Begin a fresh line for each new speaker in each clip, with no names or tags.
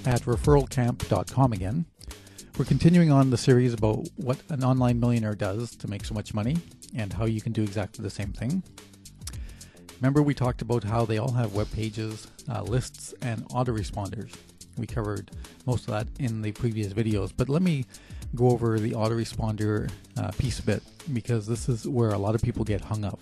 at referralcamp.com again. We're continuing on the series about what an online millionaire does to make so much money and how you can do exactly the same thing. Remember, we talked about how they all have web pages, lists, and autoresponders. We covered most of that in the previous videos, but let me go over the autoresponder piece a bit, because this is where a lot of people get hung up.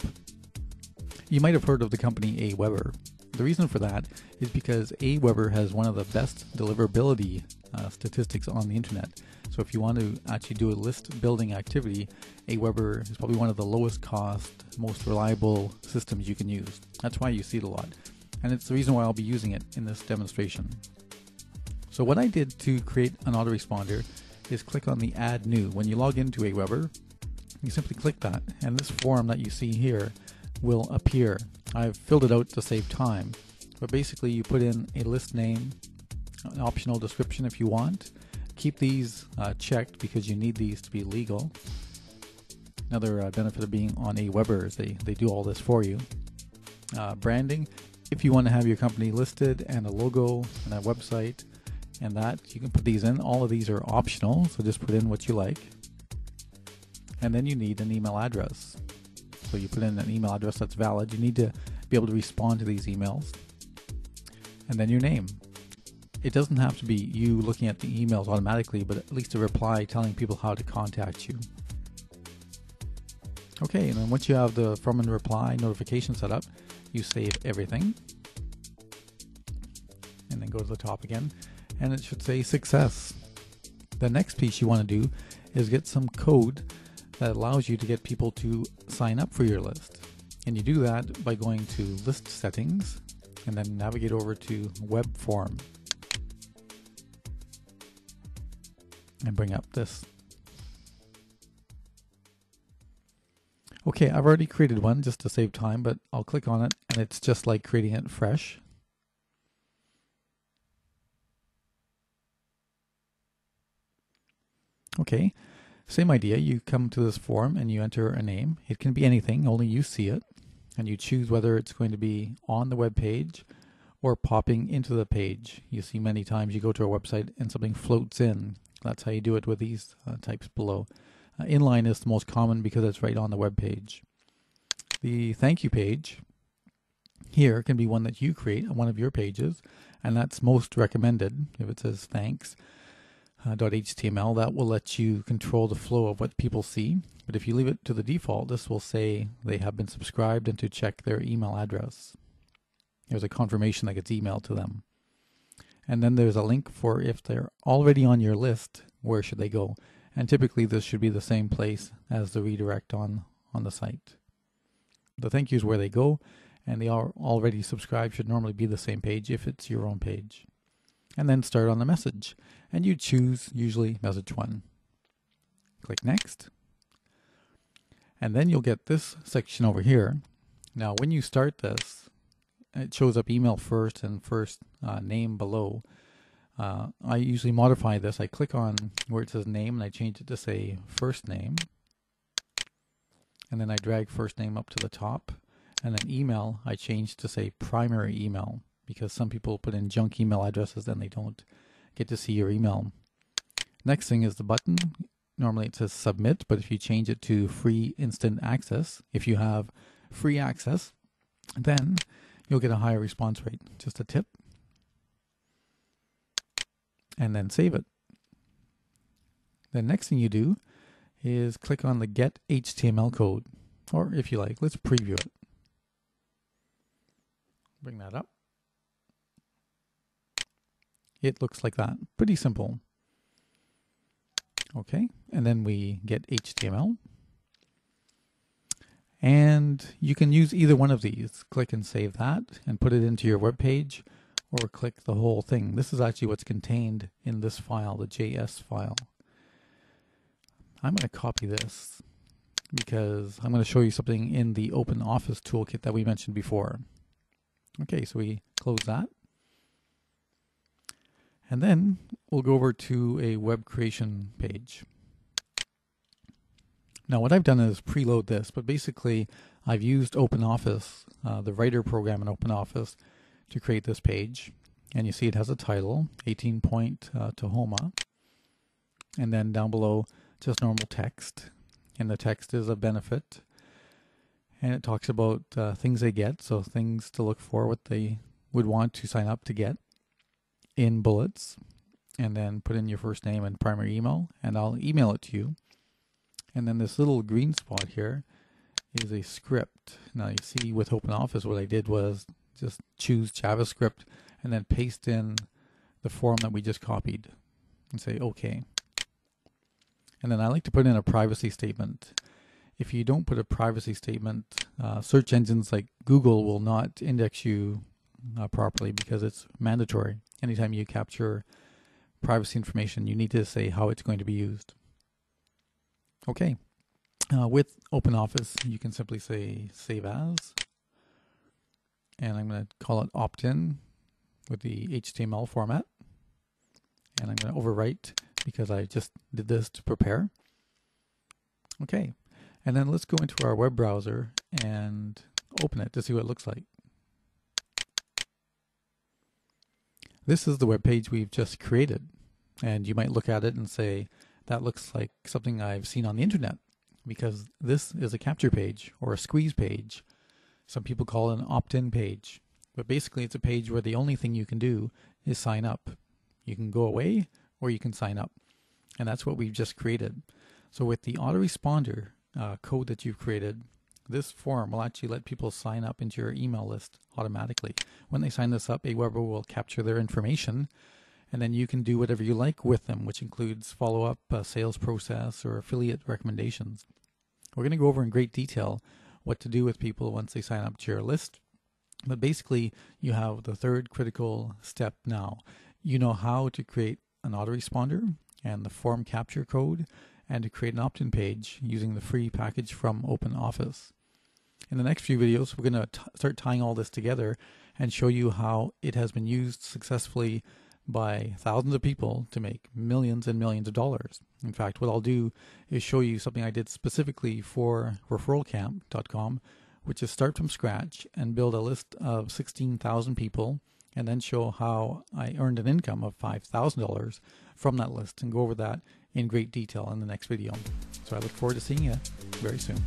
You might have heard of the company Aweber. The reason for that is because Aweber has one of the best deliverability statistics on the internet. So if you want to actually do a list building activity, Aweber is probably one of the lowest cost, most reliable systems you can use. That's why you see it a lot. And it's the reason why I'll be using it in this demonstration. So what I did to create an autoresponder is click on the Add New. When you log into Aweber, you simply click that, and this form that you see here will appear. I've filled it out to save time, but basically you put in a list name, an optional description if you want. Keep these checked because you need these to be legal. Another benefit of being on Aweber is they do all this for you. Branding, if you want to have your company listed, and a logo and a website, and that you can put these in. All of these are optional, so just put in what you like. And then you need an email address. So you put in an email address that's valid. You need to be able to respond to these emails. And then your name. It doesn't have to be you looking at the emails automatically, but at least a reply telling people how to contact you. Okay, and then once you have the from and reply notification set up, you save everything. And then go to the top again, and it should say success. The next piece you want to do is get some code that allows you to get people to sign up for your list. And you do that by going to list settings and then navigate over to web form and bring up this. Okay, I've already created one just to save time, but I'll click on it and it's just like creating it fresh. Okay, same idea. You come to this form and you enter a name. It can be anything, only you see it. And you choose whether it's going to be on the web page or popping into the page. You see many times you go to a website and something floats in. That's how you do it with these types below. Inline is the most common because it's right on the web page. The thank you page here can be one that you create on one of your pages, and that's most recommended. If it says thanks, .html, that will let you control the flow of what people see. But if you leave it to the default, this will say they have been subscribed and to check their email address. There's a confirmation that gets emailed to them. And then there's a link for if they're already on your list, where should they go? And typically this should be the same place as the redirect on the site. The thank you is where they go, and they are already subscribed should normally be the same page if it's your own page. And then start on the message, and you choose usually message 1. Click next, and then you'll get this section over here. Now when you start this, it shows up email first and first name below. I usually modify this. I click on where it says name and I change it to say first name, and then I drag first name up to the top, and then email I change to say primary email, because some people put in junk email addresses and they don't get to see your email. Next thing is the button. Normally it says submit, but if you change it to free instant access, if you have free access, then you'll get a higher response rate. Just a tip. And then save it. The next thing you do is click on the get HTML code, or if you like, let's preview it. Bring that up. It looks like that. Pretty simple. Okay, and then we get HTML. And you can use either one of these. Click and save that and put it into your web page, or click the whole thing. This is actually what's contained in this file, the JS file. I'm going to copy this because I'm going to show you something in the Open Office toolkit that we mentioned before. Okay, so we close that. And then we'll go over to a web creation page. Now what I've done is preload this, but basically I've used OpenOffice, the writer program in OpenOffice, to create this page. and you see it has a title, 18-point Tahoma, and then down below just normal text, and the text is a benefit, and it talks about things they get, so things to look for, what they would want to sign up to get in bullets, and then put in your first name and primary email, and I'll email it to you. And then this little green spot here is a script. Now you see with OpenOffice what I did was just choose JavaScript and then paste in the form that we just copied and say OK. And then I like to put in a privacy statement. If you don't put a privacy statement, search engines like Google will not index you properly because it's mandatory. Anytime you capture privacy information, you need to say how it's going to be used. Okay. With OpenOffice, you can simply say save as, and I'm going to call it opt-in with the HTML format, and I'm going to overwrite because I just did this to prepare. Okay, and then let's go into our web browser and open it to see what it looks like. This is the web page we've just created, and you might look at it and say, that looks like something I've seen on the internet, because this is a capture page or a squeeze page. Some people call it an opt-in page, but basically it's a page where the only thing you can do is sign up. You can go away or you can sign up, and that's what we've just created. So with the autoresponder code that you've created, this form will actually let people sign up into your email list automatically. When they sign this up, Aweber will capture their information, and then you can do whatever you like with them, which includes follow-up, sales process, or affiliate recommendations. We're going to go over in great detail what to do with people once they sign up to your list. But basically, you have the third critical step now. You know how to create an autoresponder and the form capture code, and to create an opt-in page using the free package from OpenOffice. In the next few videos, we're going to start tying all this together and show you how it has been used successfully by thousands of people to make millions and millions of dollars. In fact, what I'll do is show you something I did specifically for referralcamp.com, which is start from scratch and build a list of 16,000 people, and then show how I earned an income of $5,000 from that list, and go over that in great detail in the next video. So I look forward to seeing you very soon.